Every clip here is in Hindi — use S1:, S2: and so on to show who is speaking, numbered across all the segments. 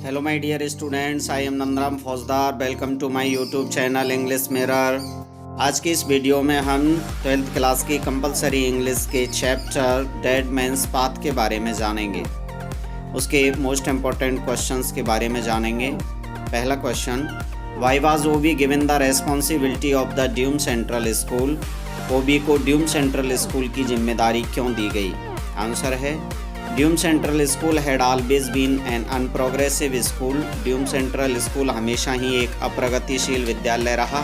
S1: Hello my dear students, I am Nandram Faujdar. Welcome to my YouTube channel English mirror. आज की इस वीडियो में हम 12th क्लास की कंपलसरी इंग्लिश के चैप्टर डेड मैन्स पाथ के बारे में जानेंगे. उसके मोस्ट इम्पॉर्टेंट क्वेश्चंस के बारे में जानेंगे. पहला question, why was Obi given the responsibility of the Dume central school. Obi को ड्यूम सेंट्रल स्कूल की जिम्मेदारी क्यों दी गई? आंसर है Dume central school had always been an unprogressive school. Dume central school हमेशा ही एक अप्रगतिशील विद्यालय रहा.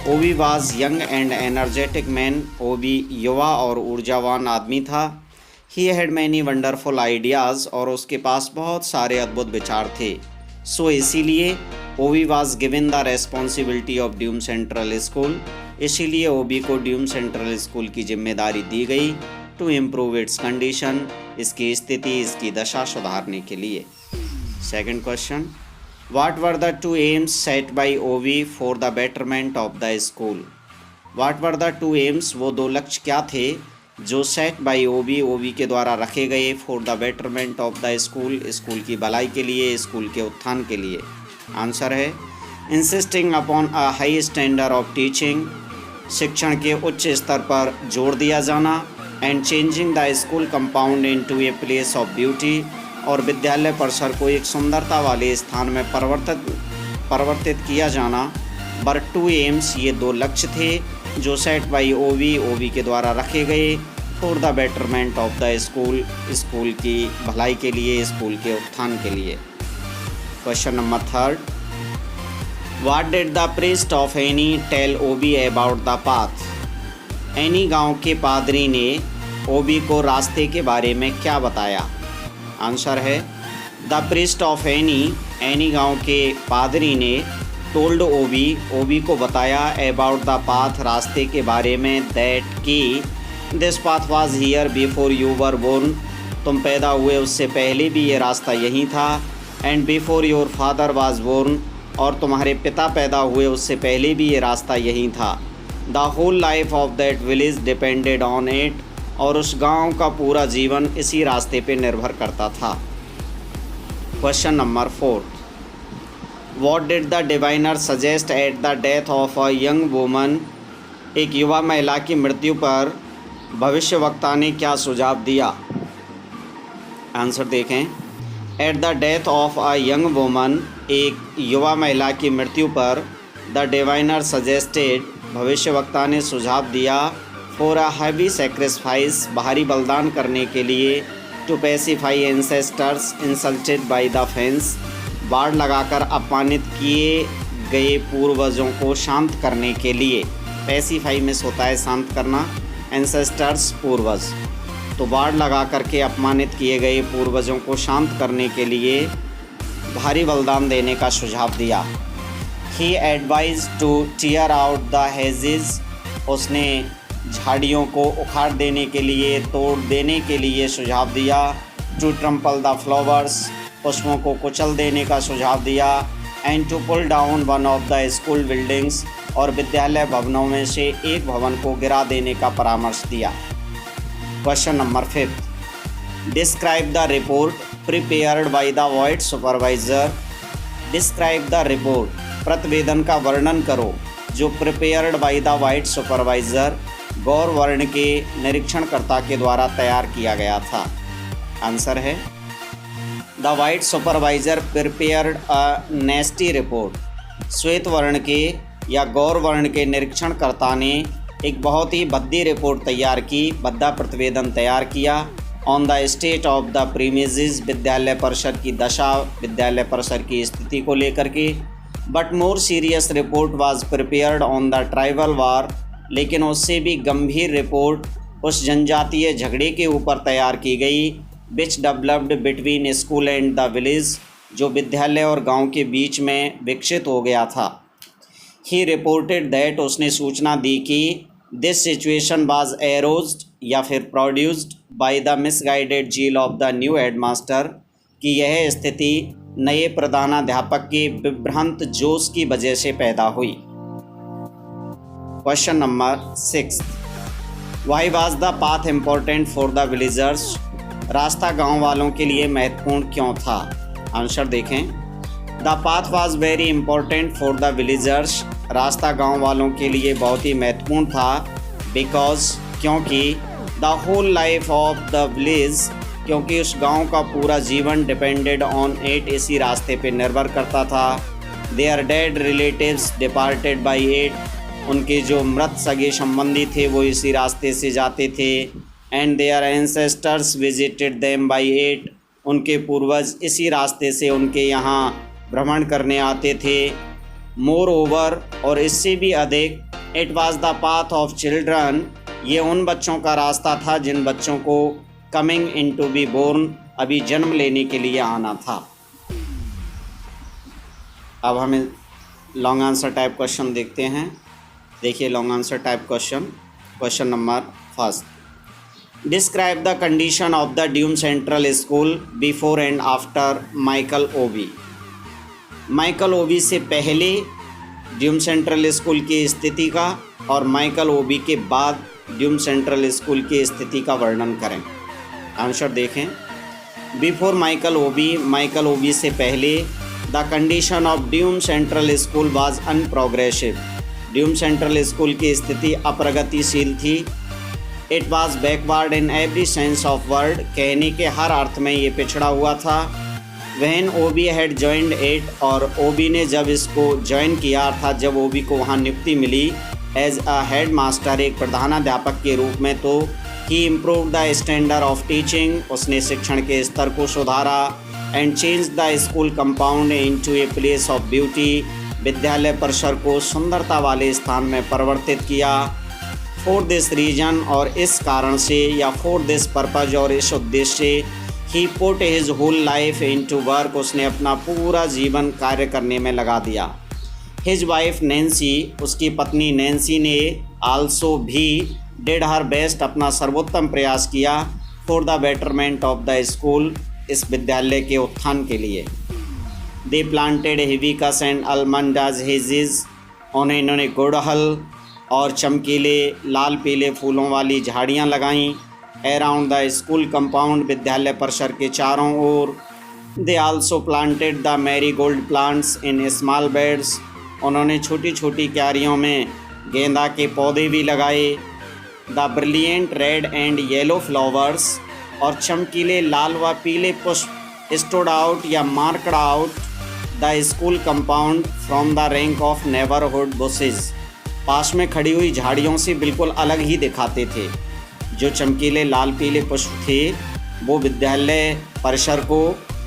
S1: Obi was young and energetic man. Obi युवा और ऊर्जावान आदमी था. He had many wonderful ideas. और उसके पास बहुत सारे अद्भुत विचार थे. सो इसीलिए Obi was given the responsibility of Dume central school. इसीलिए ओबी को ड्यूम सेंट्रल स्कूल की जिम्मेदारी दी गई टू इम्प्रूव इट्स कंडीशन. इसकी स्थिति, इसकी दशा सुधारने के लिए. Second question, what were the two aims set by Obi for the betterment of the school. What were the two aims, वो दो लक्ष्य क्या थे जो सेट बाय ओबी, ओबी के द्वारा रखे गए for the betterment of the school, school की भलाई के लिए, स्कूल के उत्थान के लिए. आंसर है insisting upon a high standard of teaching. शिक्षण के उच्च स्तर पर जोर दिया जाना. And changing the school compound into a place of beauty. और विद्यालय परिसर को एक सुंदरता वाले स्थान में परिवर्तित किया जाना. बर टू एम्स, ये दो लक्ष्य थे जो सेट बाई ओबी, ओबी के द्वारा रखे गए for the betterment of the school, school की भलाई के लिए, स्कूल के उत्थान के लिए. Question number third, what did the priest of Ani tell Obi about the path. Ani गांव के पादरी ने ओबी को रास्ते के बारे में क्या बताया? आंसर है द प्रीस्ट ऑफ एनी गांव के पादरी ने टोल्ड ओबी, ओबी को बताया अबाउट द पाथ, रास्ते के बारे में, दैट कि this path was here before you were born. तुम पैदा हुए उससे पहले भी ये रास्ता यहीं था. And before your father was born, और तुम्हारे पिता पैदा हुए उससे पहले भी ये रास्ता यहीं था. The whole life of that village depended on it. और उस गांव का पूरा जीवन इसी रास्ते पे निर्भर करता था. Question number fourth, what did the diviner suggest at the death of a young woman. एक युवा महिला की मृत्यु पर भविष्यवक्ता ने क्या सुझाव दिया? आंसर देखें. At the death of a young woman, एक युवा महिला की मृत्यु पर द डिवाइनर सजेस्टेड, भविष्यवक्ता ने सुझाव दिया फॉर अ हैवी सेक्रीफाइस, भारी बलिदान करने के लिए, to pacify ancestors insulted by the fence, बाड़ लगाकर अपमानित किए गए पूर्वजों को शांत करने के लिए. पैसिफाई में होता है शांत करना, एंसेस्टर्स पूर्वज. तो बाड़ लगा करके अपमानित किए गए पूर्वजों को शांत करने के लिए भारी बलिदान देने का सुझाव दिया. He advised to tear out the hedges. उसने झाड़ियों को उखाड़ देने के लिए, तोड़ देने के लिए सुझाव दिया. To trample the flowers, पुष्पों को कुचल देने का सुझाव दिया. And to pull down one of the school buildings, और विद्यालय भवनों में से एक भवन को गिरा देने का परामर्श दिया. Question number fifth, describe the report prepared by the white supervisor. Describe the report, प्रतिवेदन का वर्णन करो जो prepared by the white supervisor, गौर वर्ण के निरीक्षणकर्ता के द्वारा तैयार किया गया था. आंसर है the white supervisor prepared a नेस्टी report. श्वेत वर्ण के या गौर वर्ण के निरीक्षणकर्ता ने एक बहुत ही भद्दी रिपोर्ट तैयार की, भद्दा प्रतिवेदन तैयार किया. On the state of the premises, विद्यालय परिसर की दशा, विद्यालय परिसर की स्थिति को लेकर के. But more serious report was prepared on the tribal war. लेकिन उससे भी गंभीर रिपोर्ट उस जनजातीय झगड़े के ऊपर तैयार की गई, which developed between school and the village, जो विद्यालय और गांव के बीच में विकसित हो गया था. ही रिपोर्टेड दैट, उसने सूचना दी कि दिस सिचुएशन वाज एरोज्ड या फिर produced by the misguided zeal of the new headmaster, कि यह स्थिति नए प्रधानाध्यापक के विभ्रांत जोश की वजह से पैदा हुई. Question number six, why was the path important for the villagers. रास्ता गांव वालों के लिए महत्वपूर्ण क्यों था? आंसर देखें। The path was very important for the villagers. रास्ता गांव वालों के लिए बहुत ही महत्वपूर्ण था। बिकॉज क्योंकि the whole life of the village, क्योंकि उस गांव का पूरा जीवन डिपेंडेड ऑन इट, इसी रास्ते पे निर्भर करता था। Their dead relatives departed by it, उनके जो मृत सगे संबंधी थे वो इसी रास्ते से जाते थे। And their ancestors visited them by it, उनके पूर्वज इसी रास्ते से उनके यहाँ भ्रमण करने आते थे। मोर ओवर, और इससे भी अधिक, it was the path of children, ये उन बच्चों का रास्ता था जिन बच्चों को coming in to be born, अभी जन्म लेने के लिए आना था। अब हमें लॉन्ग आंसर टाइप क्वेश्चन देखते हैं। देखिए long answer type question number first. Describe the condition of the Dume central school before and after Michael Obi. Michael Obi से पहले ड्यूम सेंट्रल स्कूल की स्थिति का और माइकल ओवी के बाद ड्यूम सेंट्रल स्कूल की स्थिति का वर्णन करें। आंसर देखें। बिफोर माइकल ओवी से पहले the condition of Dume central school was unprogressive, Dume central school की स्थिति अप्रगतिशील थी। It was backward in every sense of word, कहने के हर अर्थ में ये पिछड़ा हुआ था। When Obi had joined it, और ओबी ने जब इसको ज्वाइन किया, अर्थात जब ओबी को वहाँ नियुक्ति मिली एज अ हेड मास्टर, एक प्रधानाध्यापक के रूप में, तो he improve the standard of teaching, उसने शिक्षण के स्तर को सुधारा। And change the school compound into a place of beauty, विद्यालय परिसर को सुंदरता वाले स्थान में परिवर्तित किया। फॉर दिस रीजन, और इस कारण से, या फॉर दिस पर्पज, और इस उद्देश्य से, he put his whole life into work, उसने अपना पूरा जीवन कार्य करने में लगा दिया। हिज वाइफ नैन्सी, उसकी पत्नी नैन्सी ने आल्सो भी डिड हर बेस्ट, अपना सर्वोत्तम प्रयास किया। For the betterment of the school, इस विद्यालय के उत्थान के लिए। They planted hibiscus and almond as hedges, इन्होंने गुड़हल और चमकीले लाल पीले फूलों वाली झाड़ियाँ लगाईं। अराउंड द स्कूल कंपाउंड, विद्यालय परिसर के चारों ओर। They also planted the marigold plants in small beds, उन्होंने छोटी छोटी क्यारियों में गेंदा के पौधे भी लगाए। The brilliant red and yellow flowers, और चमकीले लाल व पीले पुष्प स्टूड आउट या marked out the school compound from the rank of neighbourhood bushes, पास में खड़ी हुई झाड़ियों से बिल्कुल अलग ही दिखाते थे। जो चमकीले लाल पीले पुष्प थे वो विद्यालय परिसर को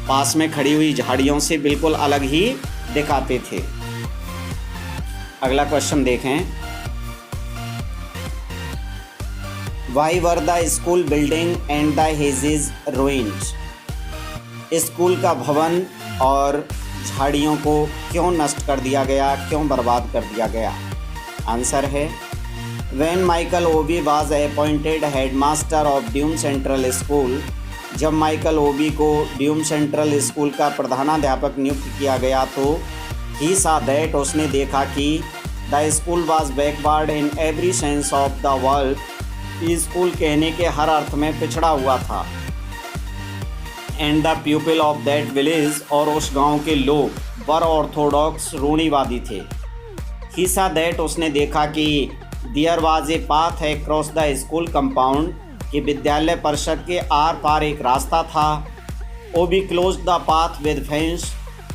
S1: पास में खड़ी हुई झाड़ियों से बिल्कुल अलग ही दिखाते थे। अगला क्वेश्चन देखें। Why were the school building and the hedges ruined, school का भवन और झाड़ियों को क्यों नष्ट कर दिया गया, क्यों बर्बाद कर दिया गया। आंसर है when Michael Obi was appointed headmaster of Dume central school, जब माइकल ओबी को ड्यूम सेंट्रल स्कूल का प्रधानाध्यापक नियुक्त किया गया तो ही सा दैट, उसने देखा कि the school was backward in every sense of the word, school कहने के हर अर्थ में पिछड़ा हुआ था। And the people of that village, और उस गांव के लोग वर ऑर्थोडॉक्स रूढ़िवादी थे। ही सा दैट, उसने देखा कि there was a path across the school compound, कि विद्यालय परिसर के आर पार एक रास्ता था। Obi close the path with fence,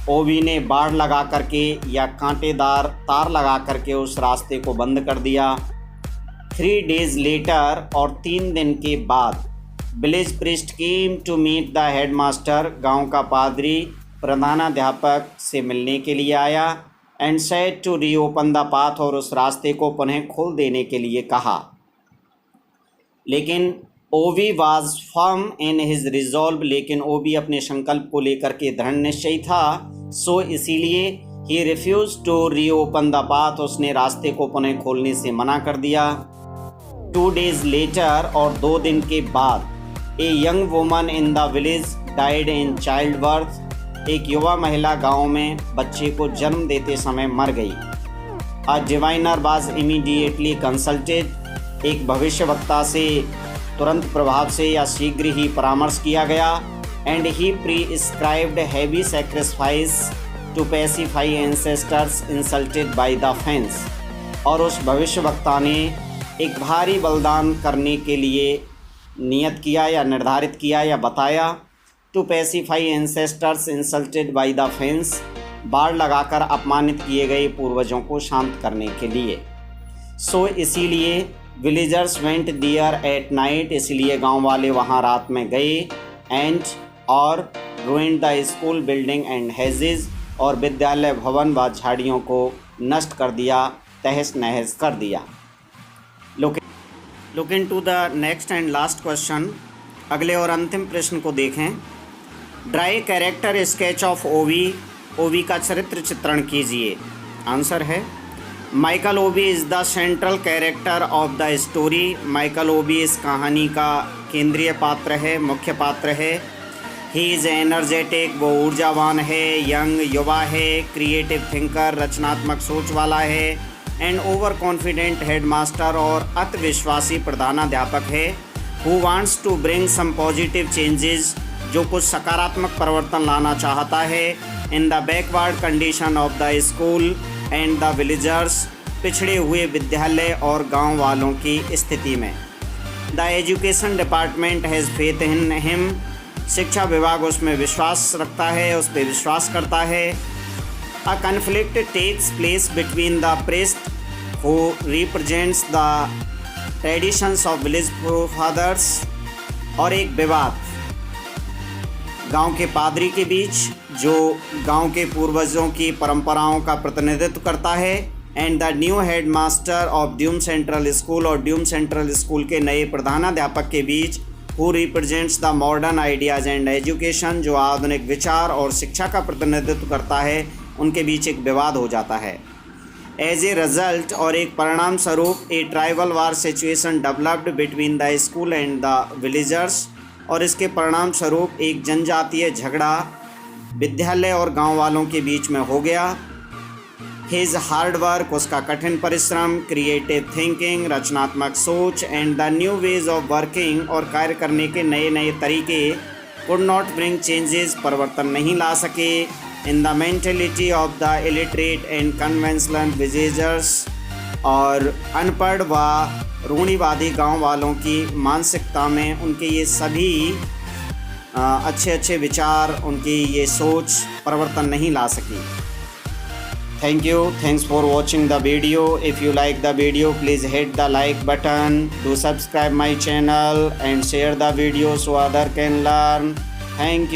S1: Obi ने बाड़ लगा करके या कांटेदार तार लगा करके उस रास्ते को बंद कर दिया। 3 days लेटर, और 3 दिन के बाद, village priest came to meet the headmaster, गांव का पादरी प्रधानाध्यापक से मिलने के लिए आया। And said to reopen the path, और उस रास्ते को पुनः खोल देने के लिए कहा। लेकिन ओवी was firm in his resolve, लेकिन ओवी अपने संकल्प को लेकर के दृढ़ निश्चयी था। सो इसीलिए he refuse to reopen the path, उसने रास्ते को पुनः खोलने से मना कर दिया। 2 days लेटर, और 2 दिन के बाद, a young woman in the village died in child birth, एक युवा महिला गांव में बच्चे को जन्म देते समय मर गई। अ डिवाइनर वाज इमीडिएटली कंसल्टेड, एक भविष्यवक्ता से तुरंत प्रभाव से या शीघ्र ही परामर्श किया गया। and he prescribed heavy sacrifice to pacify ancestors insulted by the fence। और उस भविष्यवक्ता ने एक भारी बलिदान करने के लिए नियत किया या निर्धारित किया या बताया, to pacify ancestors insulted by the fence, बाड़ लगाकर अपमानित किए गए पूर्वजों को शांत करने के लिए। सो इसीलिए villagers went there at night, इसलिए गांव वाले वहां रात में गए, एंड और ruined the school building and hedges, और विद्यालय भवन व झाड़ियों को नष्ट कर दिया, तहस नहस कर दिया। Look into the next and last question. अगले और अंतिम प्रश्न को देखें। ड्राई कैरेक्टर स्केच ऑफ ओवी, ओवी का चरित्र चित्रण कीजिए। आंसर है माइकल ओवी is the central character of the story. Michael ओवी इस कहानी का केंद्रीय पात्र है, मुख्य पात्र है। ही इज़ एनर्जेटिक, वो ऊर्जावान है, यंग युवा है, क्रिएटिव थिंकर रचनात्मक सोच वाला है, एंड ओवर कॉन्फिडेंट हेडमास्टर और अति विश्वासी प्रधानाध्यापक है। Who wants to bring some positive changes, जो कुछ सकारात्मक परिवर्तन लाना चाहता है, in the backward condition of the school and the villagers, पिछड़े हुए विद्यालय और गांव वालों की स्थिति में। The education department has faith in him, शिक्षा विभाग उसमें विश्वास रखता है, उस पर विश्वास करता है। A conflict takes place between the priest who represents the traditions of village fathers, और एक विवाद गांव के पादरी के बीच जो गांव के पूर्वजों की परंपराओं का प्रतिनिधित्व करता है, and the new head master of Dume central school, और ड्यूम सेंट्रल स्कूल के नए प्रधानाध्यापक के बीच, who represents the modern ideas and education, जो आधुनिक विचार और शिक्षा का प्रतिनिधित्व करता है, उनके बीच एक विवाद हो जाता है। एज ए रिजल्ट, और एक परिणाम स्वरूप, a tribal war situation developed between the school and the villagers, और इसके परिणाम स्वरूप एक जनजातीय झगड़ा विद्यालय और गांव वालों के बीच में हो गया। हिज हार्ड वर्क, उसका कठिन परिश्रम, क्रिएटिव थिंकिंग रचनात्मक सोच, and the new ways of working, और कार्य करने के नए नए तरीके, कुड नॉट ब्रिंग चेंजेस, परिवर्तन नहीं ला सके, in the mentality of the illiterate and conventional villagers, और अनपढ़ व रूढ़िवादी गांव वालों की मानसिकता में उनके ये सभी अच्छे अच्छे विचार, उनकी ये सोच परिवर्तन नहीं ला सकी। Thank you. Thanks for watching the video. If you like the video, please hit the like button. Do subscribe my channel and share the video so other can learn. Thank you.